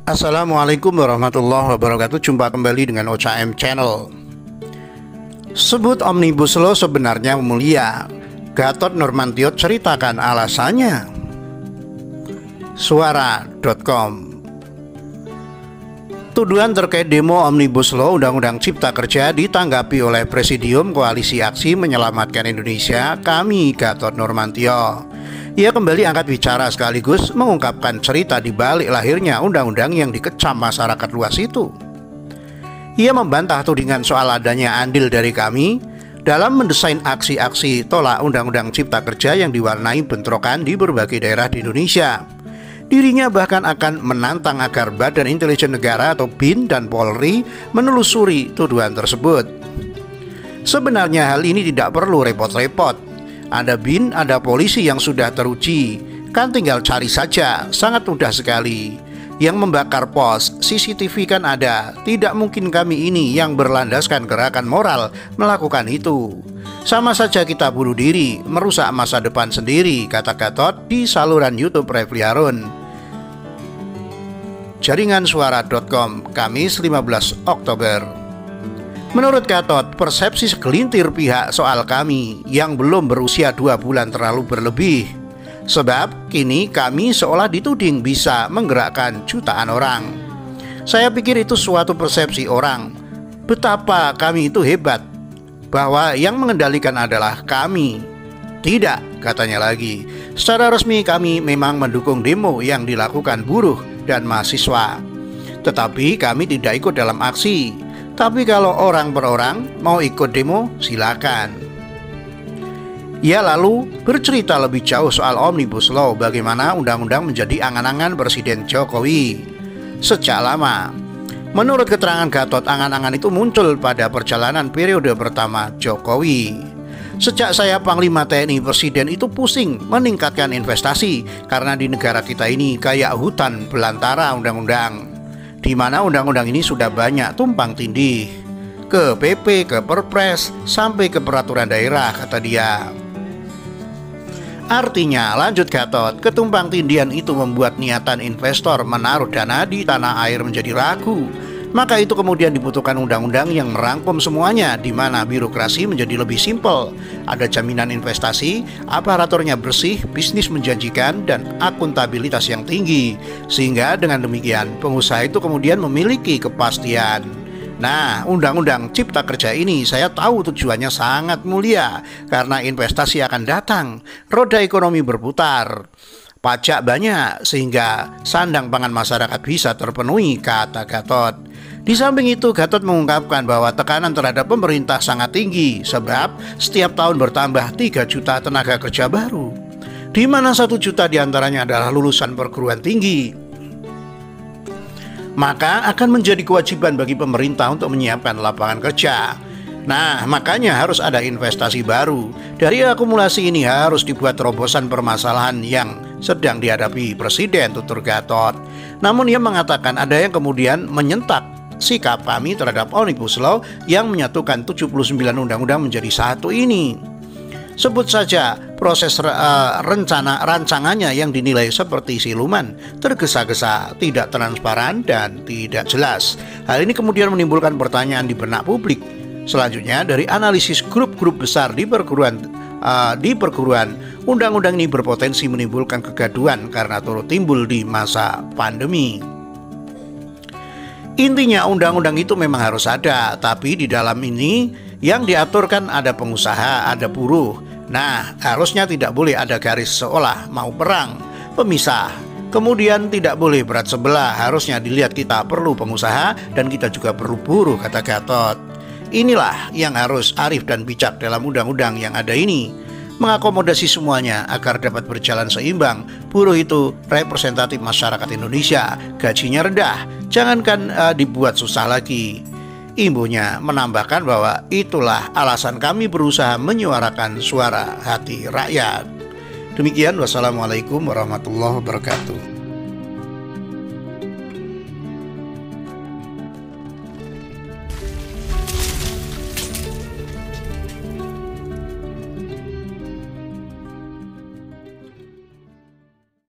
Assalamualaikum warahmatullahi wabarakatuh. Jumpa kembali dengan OCM Channel. Sebut Omnibus Law sebenarnya mulia. Gatot Nurmantio ceritakan alasannya. Suara.com. Tuduhan terkait demo Omnibus Law Undang-Undang Cipta Kerja ditanggapi oleh Presidium Koalisi Aksi Menyelamatkan Indonesia, kami Gatot Nurmantio. Ia kembali angkat bicara sekaligus mengungkapkan cerita di balik lahirnya undang-undang yang dikecam masyarakat luas itu. Ia membantah tudingan soal adanya andil dari kami dalam mendesain aksi-aksi tolak Undang-Undang Cipta Kerja yang diwarnai bentrokan di berbagai daerah di Indonesia. Dirinya bahkan akan menantang agar Badan Intelijen Negara atau BIN dan Polri menelusuri tuduhan tersebut. Sebenarnya hal ini tidak perlu repot-repot. Ada BIN, ada polisi yang sudah teruji. Kan tinggal cari saja, sangat mudah sekali. Yang membakar pos, CCTV kan ada. Tidak mungkin kami ini yang berlandaskan gerakan moral melakukan itu. Sama saja kita bunuh diri, merusak masa depan sendiri, kata Gatot di saluran YouTube Refli Harun. Jaringan Suara.com, Kamis 15 Oktober. Menurut Gatot, persepsi segelintir pihak soal kami yang belum berusia 2 bulan terlalu berlebih. Sebab kini kami seolah dituding bisa menggerakkan jutaan orang. Saya pikir itu suatu persepsi orang. Betapa kami itu hebat, bahwa yang mengendalikan adalah kami. Tidak, katanya lagi. Secara resmi kami memang mendukung demo yang dilakukan buruh dan mahasiswa. Tetapi kami tidak ikut dalam aksi. Tapi kalau orang per orang mau ikut demo, silakan. Ia lalu bercerita lebih jauh soal Omnibus Law, bagaimana undang-undang menjadi angan-angan Presiden Jokowi sejak lama. Menurut keterangan Gatot, angan-angan itu muncul pada perjalanan periode pertama Jokowi. Sejak saya Panglima TNI, Presiden itu pusing meningkatkan investasi karena di negara kita ini kayak hutan belantara undang-undang, di mana undang-undang ini sudah banyak tumpang tindih, ke PP, ke Perpres, sampai ke peraturan daerah, kata dia. Artinya, lanjut Gatot, ketumpang tindihan itu membuat niatan investor menaruh dana di tanah air menjadi ragu. Maka itu kemudian dibutuhkan undang-undang yang merangkum semuanya, di mana birokrasi menjadi lebih simpel. Ada jaminan investasi, aparaturnya bersih, bisnis menjanjikan, dan akuntabilitas yang tinggi. Sehingga dengan demikian, pengusaha itu kemudian memiliki kepastian. Nah, Undang-Undang Cipta Kerja ini saya tahu tujuannya sangat mulia, karena investasi akan datang, roda ekonomi berputar, pajak banyak, sehingga sandang pangan masyarakat bisa terpenuhi, kata Gatot. Di samping itu, Gatot mengungkapkan bahwa tekanan terhadap pemerintah sangat tinggi, sebab setiap tahun bertambah 3 juta tenaga kerja baru, di mana 1 juta diantaranya adalah lulusan perguruan tinggi. Maka akan menjadi kewajiban bagi pemerintah untuk menyiapkan lapangan kerja. Nah, makanya harus ada investasi baru. Dari akumulasi ini harus dibuat terobosan permasalahan yang sedang dihadapi Presiden, tutur Gatot. Namun ia mengatakan ada yang kemudian menyentak sikap kami terhadap Omnibus Law yang menyatukan 79 undang-undang menjadi satu ini. Sebut saja proses rancangannya yang dinilai seperti siluman, tergesa-gesa, tidak transparan, dan tidak jelas. Hal ini kemudian menimbulkan pertanyaan di benak publik. Selanjutnya, dari analisis grup-grup besar di perguruan, undang-undang ini berpotensi menimbulkan kegaduhan karena turut timbul di masa pandemi. Intinya undang-undang itu memang harus ada, tapi di dalam ini yang diaturkan ada pengusaha, ada buruh. Nah, harusnya tidak boleh ada garis seolah mau perang, pemisah. Kemudian tidak boleh berat sebelah, harusnya dilihat kita perlu pengusaha dan kita juga perlu buruh, kata Gatot. Inilah yang harus arif dan bijak dalam undang-undang yang ada ini, mengakomodasi semuanya agar dapat berjalan seimbang. Buruh itu representatif masyarakat Indonesia, gajinya rendah, jangankan dibuat susah lagi. Imbunya menambahkan bahwa itulah alasan kami berusaha menyuarakan suara hati rakyat. Demikian, wassalamualaikum warahmatullahi wabarakatuh.